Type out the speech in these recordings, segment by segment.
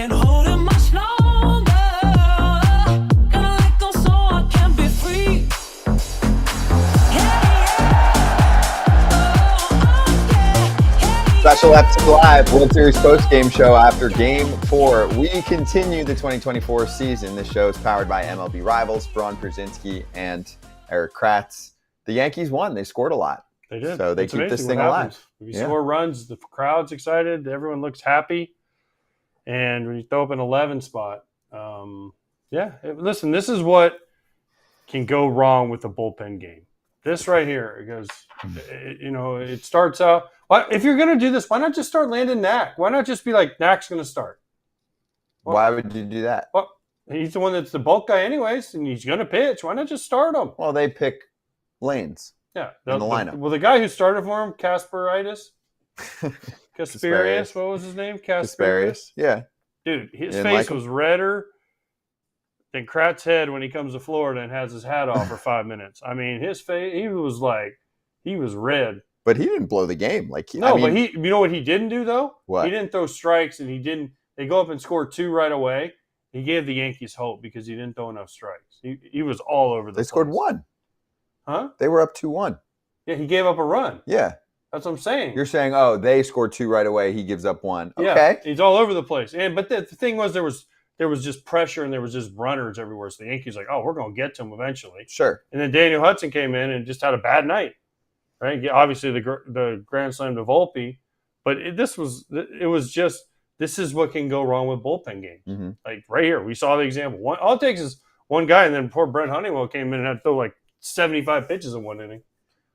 can't hold it much longer. Gotta let go so I can be free. Special episode live World Series post-game show after Game 4. We continue the 2024 season. This show is powered by MLB rivals Braun, Pierzynski, and Erik Kratz. The Yankees won. They scored a lot. They did. So they keep this thing alive. If you score runs, the crowd's excited. Everyone looks happy. And when you throw up an 11 spot, listen, this is what can go wrong with the bullpen game. This right here, it goes, it starts out. If you're going to do this, why not just start Landon Knack? Why not just be like, Knack's going to start? Well, why would you do that? Well, he's the one that's the bulk guy anyways, and he's going to pitch. Why not just start him? Well, they pick lanes in the lineup. The guy who started for him, Kasperitis? Kasperius, what was his name? Kasperius, yeah. Dude, his face was redder than Kratz's head when he comes to Florida and has his hat off for 5 minutes. I mean, his face, he was red. But he didn't blow the game. But you know what he didn't do, though? What? He didn't throw strikes, and they go up and score 2 right away. He gave the Yankees hope because he didn't throw enough strikes. He was all over the place. They scored 1. Huh? They were up 2-1. Yeah, he gave up a run. Yeah. That's what I'm saying. You're saying, they scored 2 right away. He gives up 1. Okay. Yeah, he's all over the place. But the thing was, there was just pressure and there was just runners everywhere. So the Yankees we're going to get to him eventually. Sure. And then Daniel Hudson came in and just had a bad night. Right? Obviously, the grand slam to Volpe. But this is what can go wrong with bullpen games. Mm-hmm. Like right here, we saw the example. All it takes is one guy, and then poor Brent Honeywell came in and had to throw like 75 pitches in 1 inning.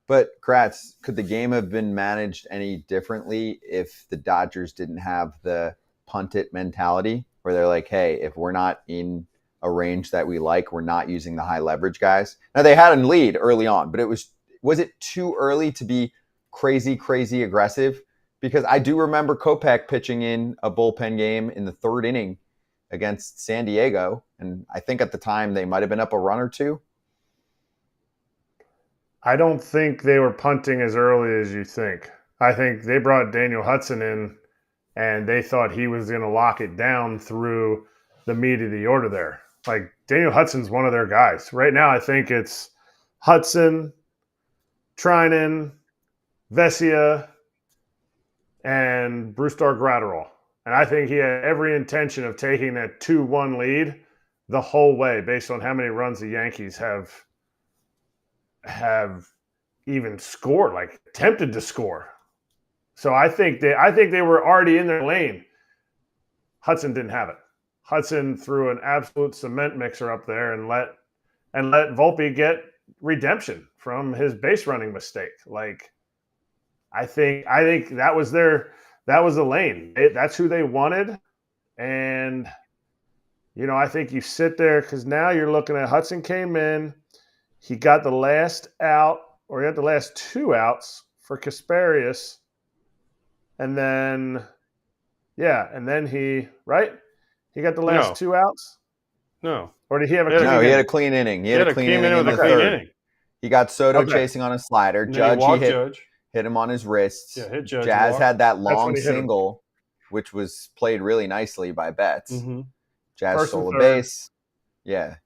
But, Kratz, could the game have been managed any differently if the Dodgers didn't have the punt it mentality where they're like, hey, if we're not in a range that we like, we're not using the high leverage guys? Now, they had a lead early on, but was it too early to be crazy aggressive? Because I do remember Kopech pitching in a bullpen game in the 3rd inning against San Diego, and I think at the time they might have been up a run or 2. I don't think they were punting as early as you think. I think they brought Daniel Hudson in, and they thought he was going to lock it down through the meat of the order there. Like, Daniel Hudson's one of their guys. Right now, I think it's Hudson, Trinan, Vesia, and Brusdar Graterol. And I think he had every intention of taking that 2-1 lead the whole way based on how many runs the Yankees have even scored, like attempted to score. So I think they were already in their lane. Hudson didn't have it. Hudson threw an absolute cement mixer up there and let Volpe get redemption from his base running mistake. Like, I think that was the lane. That's who they wanted. And I think you sit there because now you're looking at Hudson came in. He got the last out, or he got the last 2 outs for Kasperius. And then, he got the last 2 outs? No. Or did he have a clean inning? No, he had a clean inning. He had a clean inning in the 3rd. He got Soto chasing on a slider. Judge hit him on his wrists. Yeah, hit Judge. Jazz had that long single, which was played really nicely by Betts. Mm-hmm. Jazz stole a base. Yeah.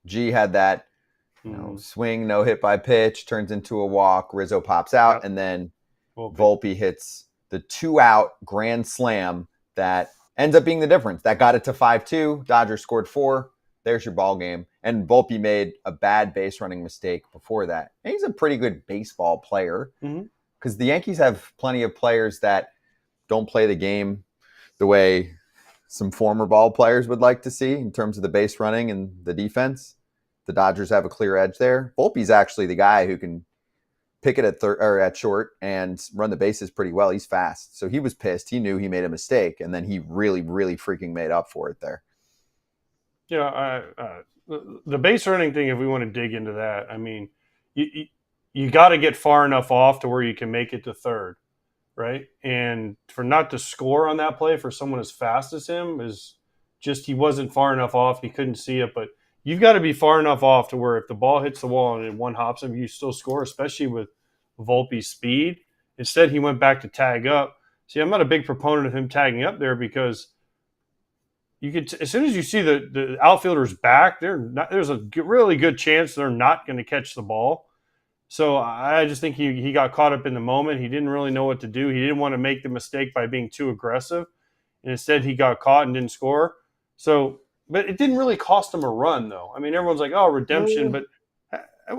G had that swing, no hit by pitch, turns into a walk. Rizzo pops out, and then Volpe hits the 2-out grand slam that ends up being the difference. That got it to 5-2. Dodgers scored 4. There's your ball game. And Volpe made a bad base running mistake before that. And he's a pretty good baseball player because the Yankees have plenty of players that don't play the game the way some former ball players would like to see in terms of the base running and the defense. The Dodgers have a clear edge there. Volpe's actually the guy who can pick it at short and run the bases pretty well. He's fast. So he was pissed. He knew he made a mistake, and then he really, really freaking made up for it there. Yeah, the base running thing, if we want to dig into that, I mean, you got to get far enough off to where you can make it to 3rd, right? And for not to score on that play for someone as fast as him is just he wasn't far enough off. He couldn't see it, but you've got to be far enough off to where if the ball hits the wall and it one hops him, you still score, especially with Volpe's speed. Instead, he went back to tag up. See, I'm not a big proponent of him tagging up there because you could as soon as you see the outfielders back, there's a really good chance they're not going to catch the ball. So I just think he got caught up in the moment. He didn't really know what to do. He didn't want to make the mistake by being too aggressive, and instead he got caught and didn't score. So, but it didn't really cost him a run, though. I mean, everyone's like, "Oh, redemption," but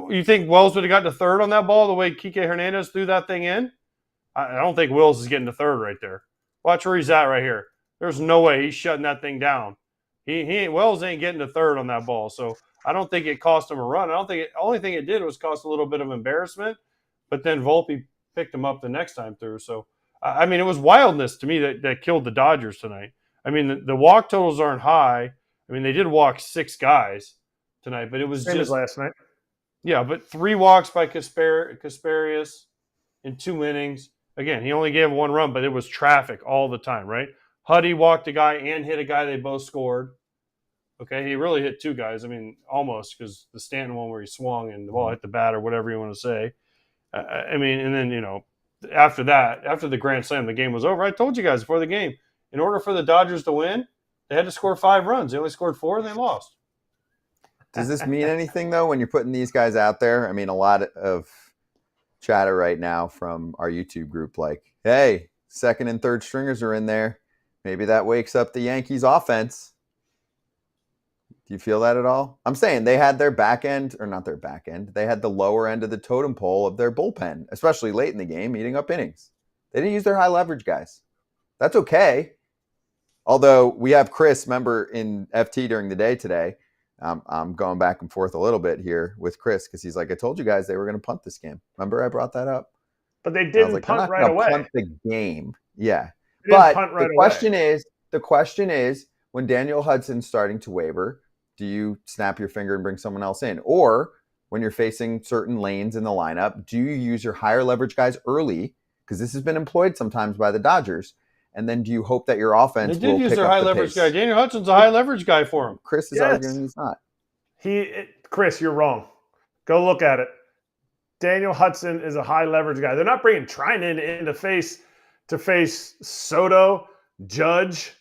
you think Wells would have gotten to third on that ball the way Kike Hernandez threw that thing in? I don't think Wells is getting to third right there. Watch where he's at right here. There's no way he's shutting that thing down. Wells ain't getting to third on that ball. So I don't think it cost him a run. I don't think only thing it did was cost a little bit of embarrassment. But then Volpe picked him up the next time through. So I mean, it was wildness to me that killed the Dodgers tonight. I mean, the walk totals aren't high. I mean, they did walk 6 guys tonight, but it was Same just as last night. Yeah, but 3 walks by Kasparius in 2 innings. Again, he only gave 1 run, but it was traffic all the time, right? Huddy walked a guy and hit a guy. They both scored. Okay, he really hit 2 guys. I mean, almost, because the Stanton one where he swung and the ball hit the bat or whatever you want to say. I mean, and then, after that, after the grand slam, the game was over. I told you guys before the game, in order for the Dodgers to win, they had to score 5 runs. They only scored 4 and they lost. Does this mean anything, though, when you're putting these guys out there? I mean, a lot of chatter right now from our YouTube group like, hey, second and third stringers are in there. Maybe that wakes up the Yankees offense. Do you feel that at all? I'm saying they had their back end, or not their back end. They had the lower end of the totem pole of their bullpen, especially late in the game, eating up innings. They didn't use their high leverage guys. That's okay. Although we have Chris, member in FT during the day today. I'm going back and forth a little bit here with Chris because he's like, I told you guys they were going to punt this game. Remember I brought that up? But they didn't punt right away. Punt the game. Yeah. But the question is, when Daniel Hudson's starting to waver, do you snap your finger and bring someone else in? Or when you're facing certain lanes in the lineup, do you use your higher leverage guys early? Because this has been employed sometimes by the Dodgers. And then do you hope that your offense will pick up the pace? They did use their high leverage guy. Daniel Hudson's a high leverage guy for him. Chris is arguing he's not. Chris, you're wrong. Go look at it. Daniel Hudson is a high leverage guy. They're not bringing Trinan in to face Soto, Judge,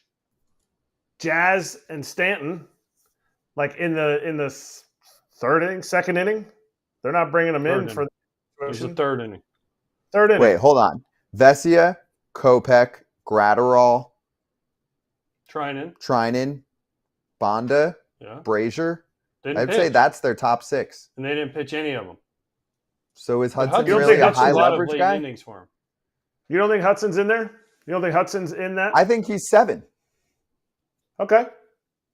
Jazz, and Stanton. Like in the third inning, second inning. They're not bringing them in for the situation. It was the third inning. Third inning. Wait, hold on. Vesia, Kopech, Gratterall, Trinan, Bonda, Brazier. I'd say that's their top 6. And they didn't pitch any of them. So is Hudson really a high leverage guy? Innings for him. You don't think Hudson's in there? You don't think Hudson's in that? I think he's 7. Okay.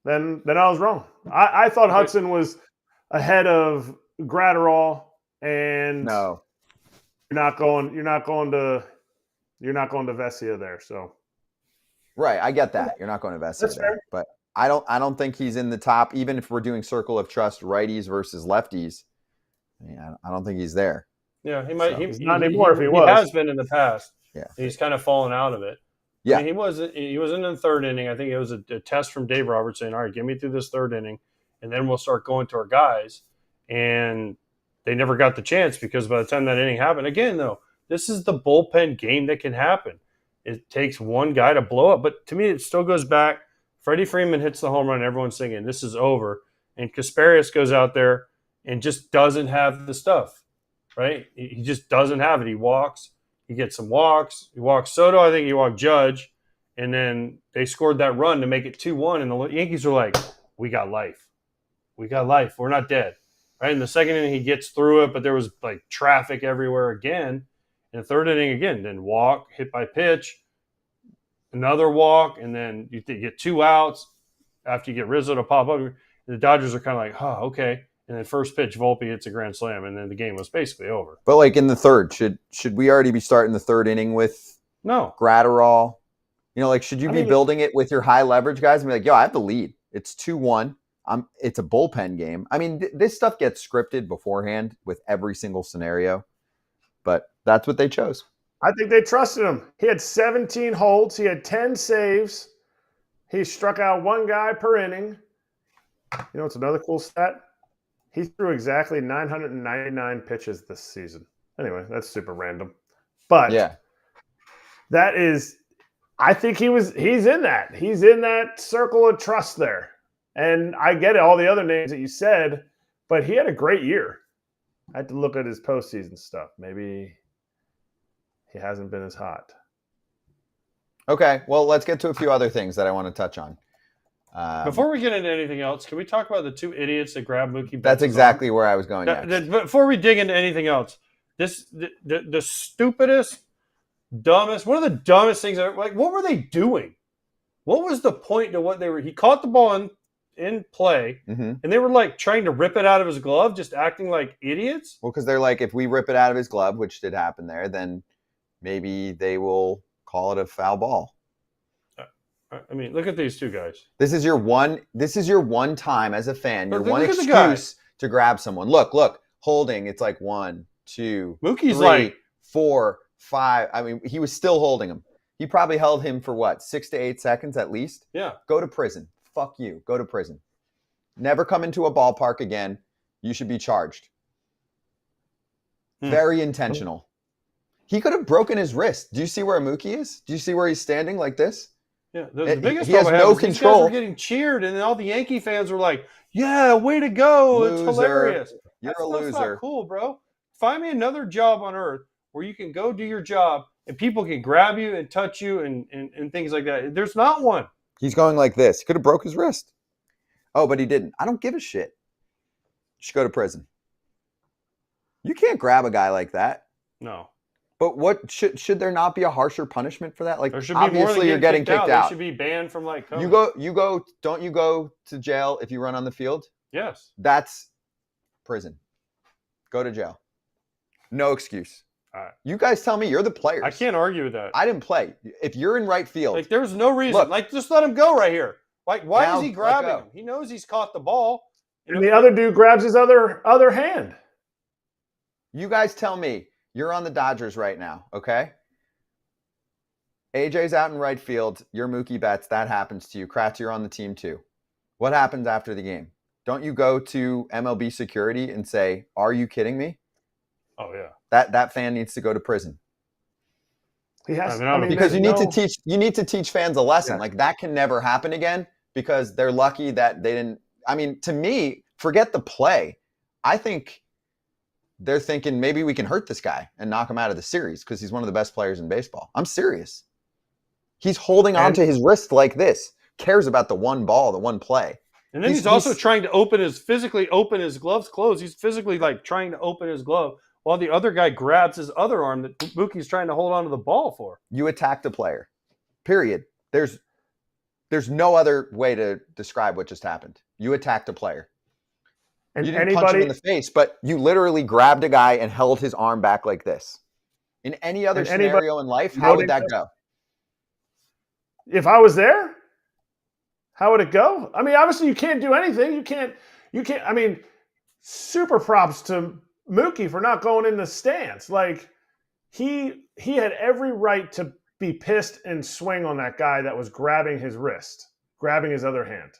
Then I was wrong. I thought Hudson was ahead of Gratterall, and no. You're not going to Vesia there. So right, I get that. You're not going to Vesia there. But I don't think he's in the top, even if we're doing circle of trust righties versus lefties. I don't think he's there. Yeah, he might. So he's not anymore. If he was, he has been in the past. Yeah, he's kind of fallen out of it. Yeah, I mean, he was in the third inning. I think it was a test from Dave Roberts saying, "All right, get me through this third inning, and then we'll start going to our guys." And they never got the chance because by the time that inning happened, again though, this is the bullpen game that can happen. It takes one guy to blow up, but to me, it still goes back. Freddie Freeman hits the home run, and everyone's thinking this is over, and Kasparius goes out there and just doesn't have the stuff, right? He just doesn't have it. He walks. He gets some walks. He walks Soto. I think he walked Judge. And then they scored that run to make it 2-1. And the Yankees were like, we got life. We got life. We're not dead. Right? In the second inning, he gets through it, but there was like traffic everywhere again. In the third inning, again, then walk, hit by pitch, another walk, and then you get 2 outs after you get Rizzo to pop up. The Dodgers are kind of like, oh, okay. And then first pitch, Volpe hits a grand slam, and then the game was basically over. But like in the third, should we already be starting the third inning with Gratterall? Like should you be building it with your high leverage guys and be like, yo, I have the lead. It's 2-1. It's a bullpen game. I mean, this stuff gets scripted beforehand with every single scenario, but that's what they chose. I think they trusted him. He had 17 holds. He had 10 saves. He struck out 1 guy per inning. You know what's another cool stat? He threw exactly 999 pitches this season. Anyway, that's super random. But that is I think he's in that. He's in that circle of trust there. And I get it, all the other names that you said, but he had a great year. I had to look at his postseason stuff. Maybe he hasn't been as hot. Okay, well, let's get to a few other things that I want to touch on. Before we get into anything else, can we talk about the two idiots that grabbed Mookie Betts' That's exactly where I was going arm? next. Before we dig into anything else, the stupidest, dumbest, one of the dumbest things ever, like, what were they doing? What was the point to what they were? He caught the ball in play, and they were like trying to rip it out of his glove, just acting like idiots. Well, because they're like, if we rip it out of his glove, which did happen there, then maybe they will call it a foul ball. I mean, look at these two guys. This is your one time as a fan, your one Look at the excuse to grab someone. Look, holding. It's like 1, 2, Mookie's 3, like 4, 5. I mean, he was still holding him. He probably held him for what, 6 to 8 seconds at least? Yeah. Go to prison. Fuck you. Go to prison. Never come into a ballpark again. You should be charged. Very intentional. He could have broken his wrist. Do you see where Mookie is? Do you see where he's standing like this? Yeah, the biggest he has problem no is these control. guys were getting cheered, and all the Yankee fans were like, "Yeah, way to go! Loser. It's hilarious." You're That's a loser. not cool, bro. Find me another job on earth where you can go do your job and people can grab you and touch you and things like that. There's not one. He's going like this. He could have broke his wrist. Oh, but he didn't. I don't give a shit. You should go to prison. You can't grab a guy like that. No. But what should there not be a harsher punishment for that? Like, There should be more obviously than you're getting kicked out. They should be banned from like Don't you go to jail if you run on the field? Yes. That's prison. Go to jail. No excuse. Right. You guys tell me, you're the players. I can't argue with that. I didn't play. If you're in right field, Like, there's no reason. Look, like, just let him go right here. Like, why now is he let grabbing go. him? He knows he's caught the ball. And the other dude grabs his other hand. you guys tell me, you're on the Dodgers right now, okay? AJ's out in right field. You're Mookie Betts. That happens to you. Kratz, you're on the team too. What happens after the game? Don't you go to MLB security and say, "Are you kidding me?" Oh, yeah. That fan needs to go to prison. He has Because you need to teach fans a lesson. Yeah. Like, that can never happen again, because they're lucky that they didn't. I mean, to me, forget the play. I think they're thinking maybe we can hurt this guy and knock him out of the series because he's one of the best players in baseball. I'm serious. He's holding on to his wrist like this. Cares about the one ball, the one play. And then he's also trying to physically open his gloves closed. He's physically like trying to open his glove while the other guy grabs his other arm that Mookie's trying to hold on to the ball for. You attacked a player. Period. There's no other way to describe what just happened. You attacked a player. And you didn't punch him in the face, but you literally grabbed a guy and held his arm back like this. In any other scenario in life, how would that go? If I was there, how would it go? I mean, obviously you can't do anything. You can't. I mean, super props to Mookie for not going in the stands. Like, he had every right to be pissed and swing on that guy that was grabbing his wrist, grabbing his other hand.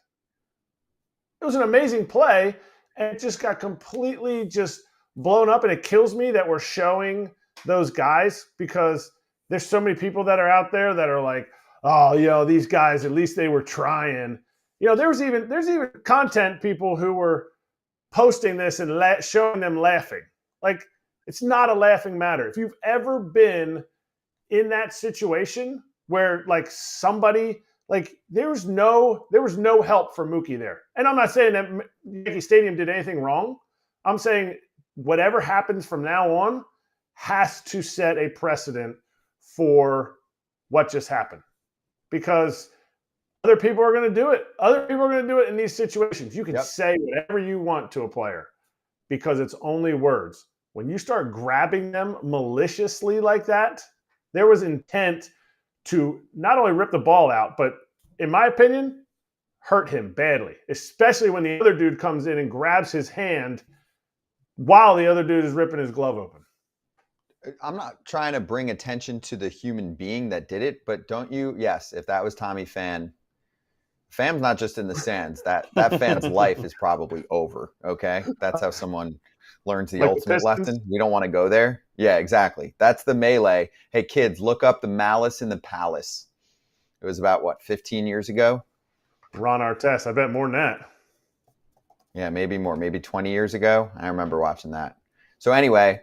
It was an amazing play, and it just got completely just blown up. And it kills me that we're showing those guys, because there's so many people that are out there that are like, oh, these guys, at least they were trying. There's even content people who were posting this and showing them laughing. Like, it's not a laughing matter. If you've ever been in that situation where, like, somebody, like, there was no help for Mookie there. And I'm not saying that Yankee Stadium did anything wrong. I'm saying whatever happens from now on has to set a precedent for what just happened. Because other people are going to do it. Other people are going to do it in these situations. You can say whatever you want to a player because it's only words. When you start grabbing them maliciously like that, there was intent to not only rip the ball out, but in my opinion, hurt him badly, especially when the other dude comes in and grabs his hand while the other dude is ripping his glove open. I'm not trying to bring attention to the human being that did it, but don't you? Yes, if that was Tommy Pham's not just in the stands. That fan's life is probably over. Okay, that's how someone learns the ultimate lesson. We don't want to go there. Yeah, exactly. That's the melee. Hey, kids, look up The Malice in the Palace. It was about, 15 years ago? Ron Artest. I bet more than that. Yeah, maybe more. Maybe 20 years ago. I remember watching that. So anyway,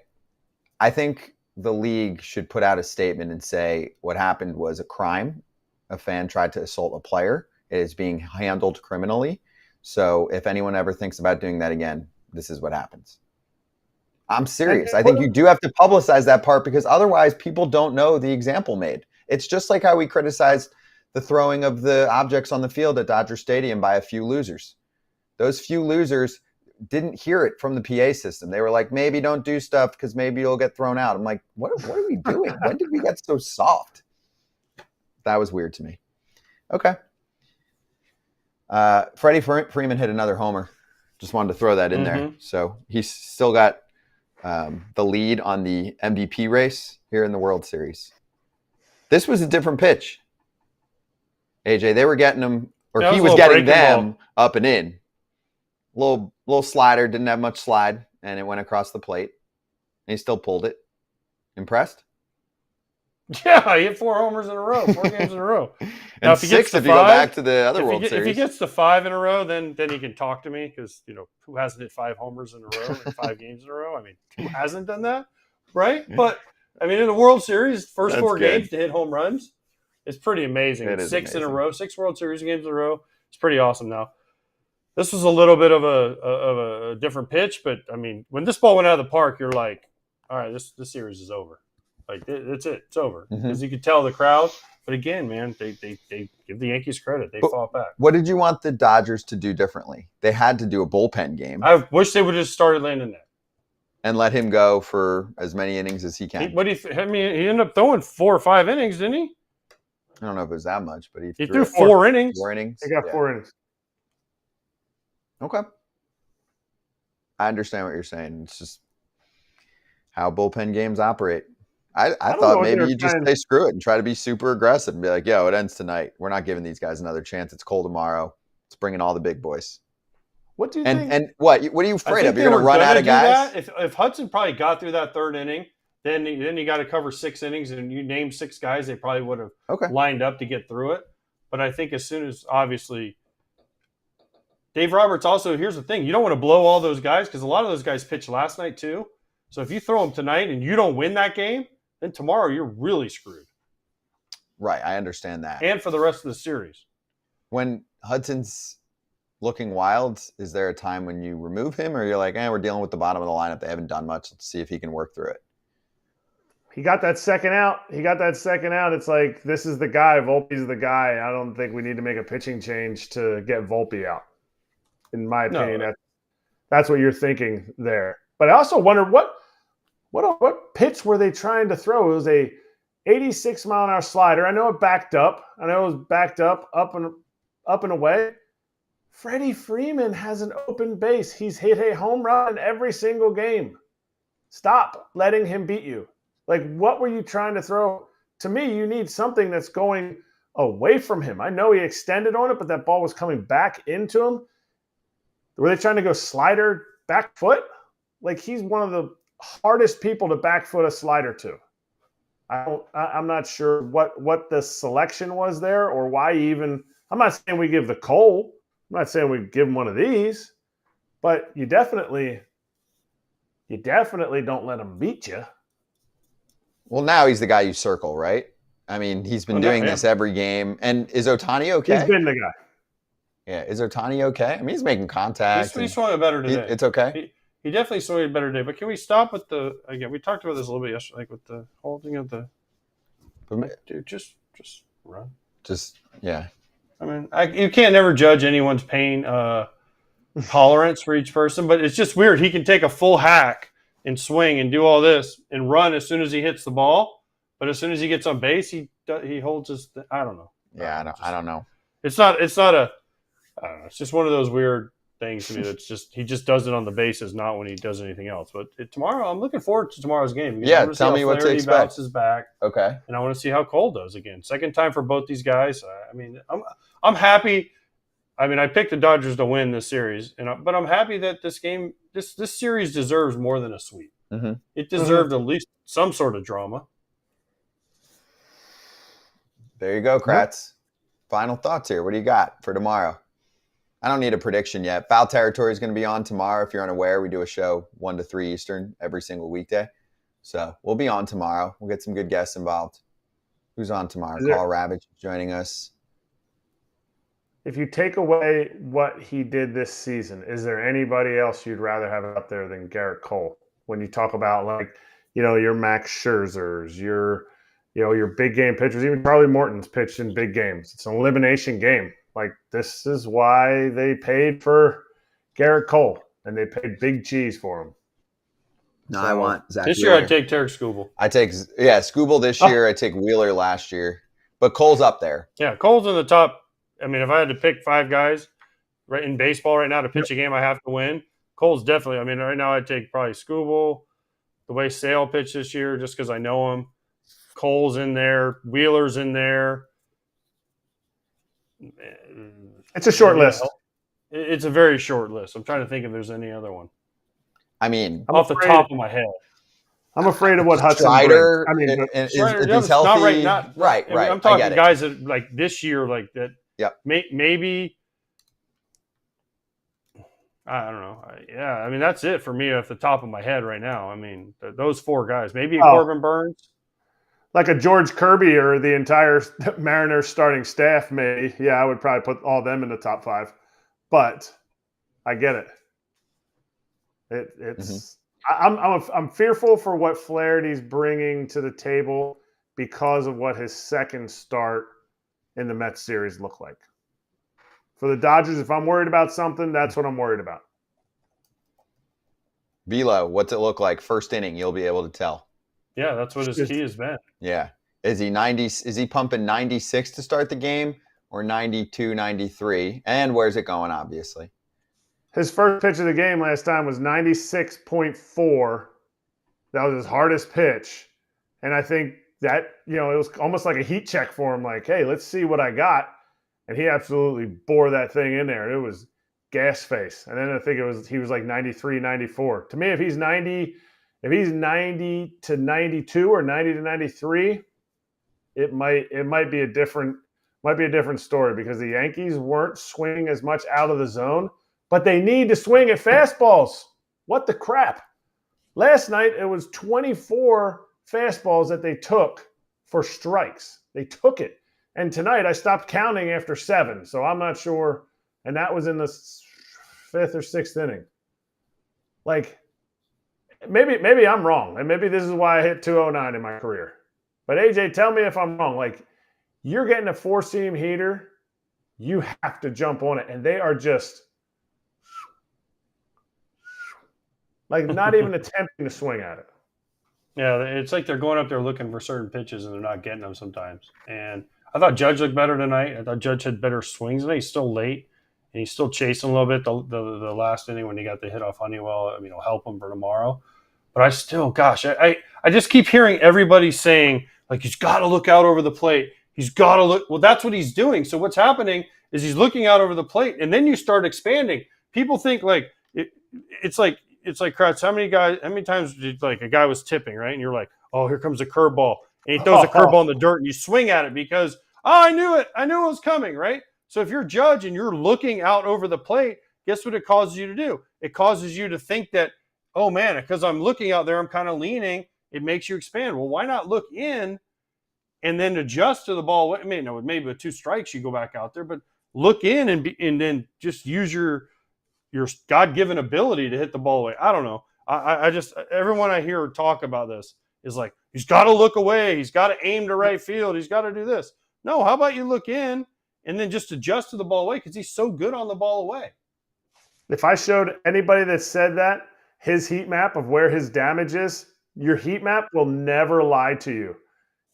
I think the league should put out a statement and say what happened was a crime. A fan tried to assault a player. It is being handled criminally. So if anyone ever thinks about doing that again, this is what happens. I'm serious. I think you do have to publicize that part because otherwise people don't know the example made. It's just like how we criticized the throwing of the objects on the field at Dodger Stadium by a few losers. Those few losers didn't hear it from the PA system. They were like, maybe don't do stuff because maybe you'll get thrown out. I'm like, what are we doing? When did we get so soft? That was weird to me. Okay. Freddie Freeman hit another homer. Just wanted to throw that in there. So he's still got the lead on the MVP race here in the World Series. This was a different pitch. AJ, they were getting him, or he was getting them up and in. Little slider, didn't have much slide, and it went across the plate. And he still pulled it. Impressed? Yeah, he hit 4 homers in a row, 4 games in a row. Now, if he gets 6 if you go back to the other World Series. If he gets to 5 in a row, then he can talk to me because, who hasn't hit 5 homers in a row in 5 games in a row? I mean, who hasn't done that, right? But, I mean, in the World Series, first 4 games to hit home runs, it's pretty amazing. It is 6 amazing. in a row, 6 World Series games in a row. It's pretty awesome now. This was a little bit of a different pitch, but, I mean, when this ball went out of the park, you're like, all right, this series is over. Like, that's it. It's over. Because you could tell the crowd. But again, man, they give the Yankees credit. They fought back. What did you want the Dodgers to do differently? They had to do a bullpen game. I wish they would have just started Landon there. And let him go for as many innings as he can. He ended up throwing 4 or 5 innings, didn't he? I don't know if it was that much, but he threw 4 innings. 4 innings. He got 4 innings. Okay. I understand what you're saying. It's just how bullpen games operate. I thought maybe you just say screw it and try to be super aggressive and be like, yo, it ends tonight. We're not giving these guys another chance. It's cold tomorrow. Let's bring in all the big boys. What do you think? And what are you afraid of? You're going to run out of guys? If Hudson probably got through that 3rd inning, then you got to cover 6 innings and you name 6 guys, they probably would have lined up to get through it. But I think as soon as, obviously, Dave Roberts also, here's the thing. You don't want to blow all those guys because a lot of those guys pitched last night too. So if you throw them tonight and you don't win that game, then tomorrow you're really screwed. Right, I understand that. And for the rest of the series. When Hudson's looking wild, is there a time when you remove him or you're like, we're dealing with the bottom of the lineup. They haven't done much. Let's see if he can work through it. He got that second out. It's like, this is the guy. Volpe's the guy. I don't think we need to make a pitching change to get Volpe out. In my opinion, that's what you're thinking there. But I also wonder what pitch were they trying to throw? It was a 86-mile-an-hour slider. I know it backed up. Up and away. Freddie Freeman has an open base. He's hit a home run in every single game. Stop letting him beat you. Like, what were you trying to throw? To me, you need something that's going away from him. I know he extended on it, but that ball was coming back into him. Were they trying to go slider back foot? Like, he's one of the hardest people to back foot a slider to. I'm not sure what the selection was there or why even. I'm not saying we give the Cole. I'm not saying we give him one of these, but you definitely don't let him beat you. Well, now he's the guy you circle, right? I mean, he's been doing this every game. And is Ohtani okay? He's been the guy. Yeah, is Ohtani okay? I mean, he's making contact. He's swung it better today. It's okay? He definitely swung it better today. But can we stop with again, we talked about this a little bit yesterday, like with the holding of the – dude, just run. Yeah. I mean, you can't never judge anyone's pain tolerance for each person, but it's just weird. He can take a full hack and swing and do all this and run as soon as he hits the ball, but as soon as he gets on base, he holds his. I don't know. Yeah, I don't know. It's not a. I don't know. It's just one of those weird things to me. That's just he just does it on the bases, not when he does anything else. But tomorrow, I'm looking forward to tomorrow's game. Yeah, tell me what to expect. Bounces back. Okay. And I want to see how Cole does again. Second time for both these guys. I mean, I'm happy. I mean, I picked the Dodgers to win this series, but I'm happy that this game, this series deserves more than a sweep. Mm-hmm. It deserved at least some sort of drama. There you go, Kratz. final thoughts here. What do you got for tomorrow? I don't need a prediction yet. Foul Territory is going to be on tomorrow. If you're unaware, we do a show 1 to 3 Eastern every single weekday. So we'll be on tomorrow. We'll get some good guests involved. Who's on tomorrow? Carl Ravitch joining us. If you take away what he did this season, is there anybody else you'd rather have up there than Gerrit Cole? When you talk about, like, your Max Scherzers, your big game pitchers, even Charlie Morton's pitched in big games. It's an elimination game. Like, this is why they paid for Gerrit Cole, and they paid big cheese for him. No, I want Zach This Wheeler. year I'd take Tarek Skubal. I take Skubal this year. I take Wheeler last year. But Cole's up there. Yeah, Cole's in the top. I mean, if I had to pick 5 guys right in baseball right now to pitch a game I have to win, Cole's definitely. I mean, right now I'd take probably Skubal, the way Sale pitched this year, just because I know him. Cole's in there. Wheeler's in there. It's a short list. It's a very short list. I'm trying to think if there's any other one. I mean, off the top of my head. I'm afraid of what Hudson Strider. brings. I mean, if he's healthy, right. I'm talking guys that like this year, like that. Yep. Maybe. I don't know. Yeah, I mean that's it for me off the top of my head right now. I mean those 4 guys. Maybe Corbin Burns. Like a George Kirby or the entire Mariners starting staff, maybe. Yeah, I would probably put all of them in the top 5. But I get it. It's I'm fearful for what Flaherty's bringing to the table because of what his second start in the Mets series looked like. For the Dodgers, if I'm worried about something, that's what I'm worried about. Velo, what's it look like? First inning, you'll be able to tell. Yeah, that's what his key has been. Yeah. Is he pumping 96 to start the game or 92, 93? And where's it going, obviously? His first pitch of the game last time was 96.4. That was his hardest pitch. And I think that, it was almost like a heat check for him. Like, hey, let's see what I got. And he absolutely bore that thing in there. It was gas face. And then I think he was like 93, 94. To me, if he's 90 to 92 or 90 to 93, it might be a different story because the Yankees weren't swinging as much out of the zone, but they need to swing at fastballs. What the crap? Last night it was 24 fastballs that they took for strikes. They took it. And tonight I stopped counting after 7, so I'm not sure. And that was in the 5th or 6th inning. Like, maybe I'm wrong, and maybe this is why I hit 209 in my career. But AJ, tell me if I'm wrong. Like, you're getting a 4-seam heater, you have to jump on it, and they are just like not even attempting to swing at it. Yeah, it's like they're going up there looking for certain pitches and they're not getting them sometimes. And I thought Judge looked better tonight. I thought Judge had better swings tonight. He's still late, and he's still chasing a little bit. The last inning when he got the hit off Honeywell, I mean, it'll help him for tomorrow. But I still, gosh, I just keep hearing everybody saying, like, he's got to look out over the plate. He's got to look. Well, that's what he's doing. So what's happening is he's looking out over the plate, and then you start expanding. People think like it's like Kratz. How many times did like a guy was tipping, right? And you're like, oh, here comes a curveball, and he throws a curveball in the dirt, and you swing at it because I knew it was coming, right? So if you're Judge and you're looking out over the plate, guess what it causes you to do? It causes you to think that, oh man, because I'm looking out there, I'm kind of leaning. It makes you expand. Well, why not look in and then adjust to the ball? I mean, maybe with 2 strikes you go back out there, but look in and then just use your God-given ability to hit the ball away. I don't know. I just everyone I hear talk about this is like, he's got to look away. He's got to aim to right field. He's got to do this. No, how about you look in and then just adjust to the ball away because he's so good on the ball away. If I showed anybody that said that his heat map of where his damage is, your heat map will never lie to you.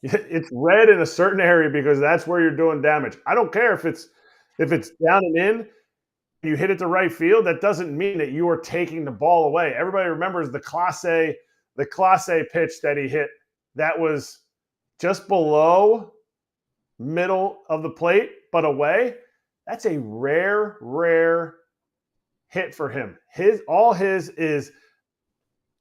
It's red in a certain area because that's where you're doing damage. I don't care if it's down and in, you hit it to right field. That doesn't mean that you are taking the ball away. Everybody remembers the Class A pitch that he hit. That was just below middle of the plate, but away. That's a rare hit for him. All his is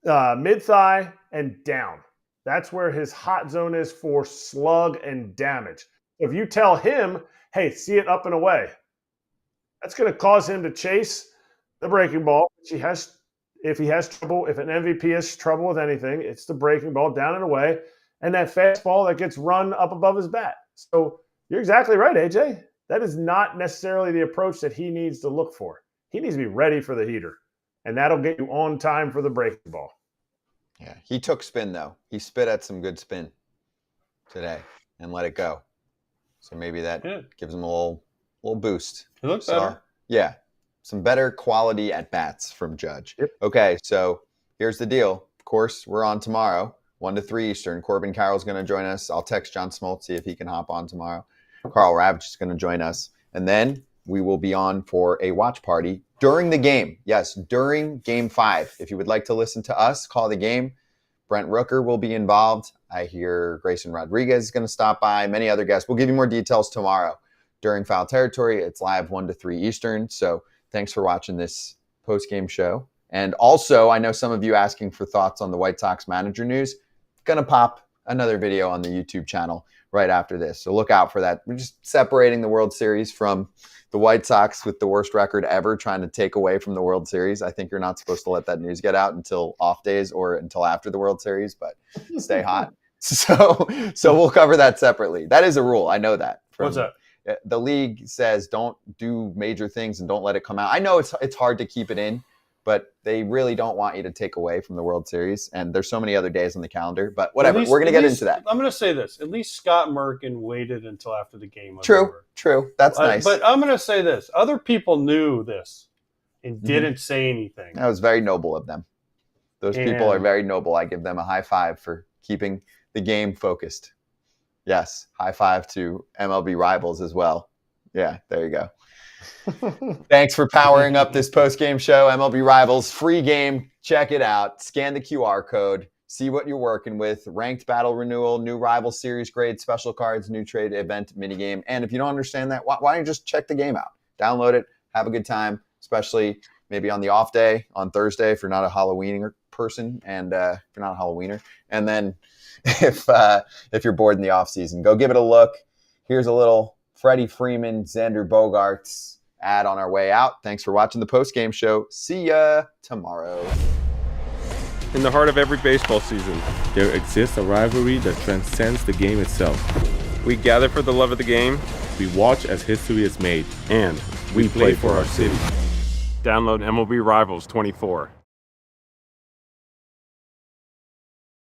mid-thigh and down. That's where his hot zone is for slug and damage. If you tell him, hey, see it up and away, that's going to cause him to chase the breaking ball, which he has. If he has trouble, if an MVP has trouble with anything, it's the breaking ball down and away, and that fastball that gets run up above his bat. So you're exactly right, AJ. That is not necessarily the approach that he needs to look for. He needs to be ready for the heater, and that'll get you on time for the breaking ball. Yeah, he took spin, though. He spit at some good spin today and let it go. So maybe that gives him a little boost. He looks better. Yeah. Some better quality at bats from Judge. Yep. Okay, so here's the deal. Of course, we're on tomorrow, 1 to 3 Eastern. Corbin Carroll's going to join us. I'll text John Smoltz, see if he can hop on tomorrow. Carl Ravitch is going to join us. And then we will be on for a watch party during the game. Yes, during Game 5. If you would like to listen to us, call the game. Brent Rooker will be involved. I hear Grayson Rodriguez is going to stop by. Many other guests. We'll give you more details tomorrow during Foul Territory. It's live 1 to 3 Eastern. So thanks for watching this post-game show. And also, I know some of you asking for thoughts on the White Sox manager news. Going to pop another video on the YouTube channel right after this. So look out for that. We're just separating the World Series from the White Sox with the worst record ever, trying to take away from the World Series. I think you're not supposed to let that news get out until off days or until after the World Series, but stay hot. So we'll cover that separately. That is a rule. I know that. What's that? The league says don't do major things and don't let it come out. I know it's hard to keep it in, but they really don't want you to take away from the World Series. And there's so many other days on the calendar. But whatever, we're going to get into that. I'm going to say this. At least Scott Merkin waited until after the game was True. over. True. That's nice. But I'm going to say this. Other people knew this and didn't say anything. That was very noble of them. Those people are very noble. I give them a high five for keeping the game focused. Yes, high five to MLB rivals as well. Yeah, there you go. Thanks for powering up this post-game show. MLB Rivals, free game. Check it out. Scan the QR code. See what you're working with. Ranked battle renewal, new rival series grade, special cards, new trade event minigame. And if you don't understand that, why don't you just check the game out? Download it. Have a good time, especially maybe on the off day, on Thursday if you're not a Halloweener person and if you're not a Halloweener. And then if you're bored in the off season, go give it a look. Here's a little Freddie Freeman, Xander Bogaerts ad on our way out. Thanks for watching the post-game show. See ya tomorrow. In the heart of every baseball season, there exists a rivalry that transcends the game itself. We gather for the love of the game, we watch as history is made, and we play for our city. Download MLB Rivals 24.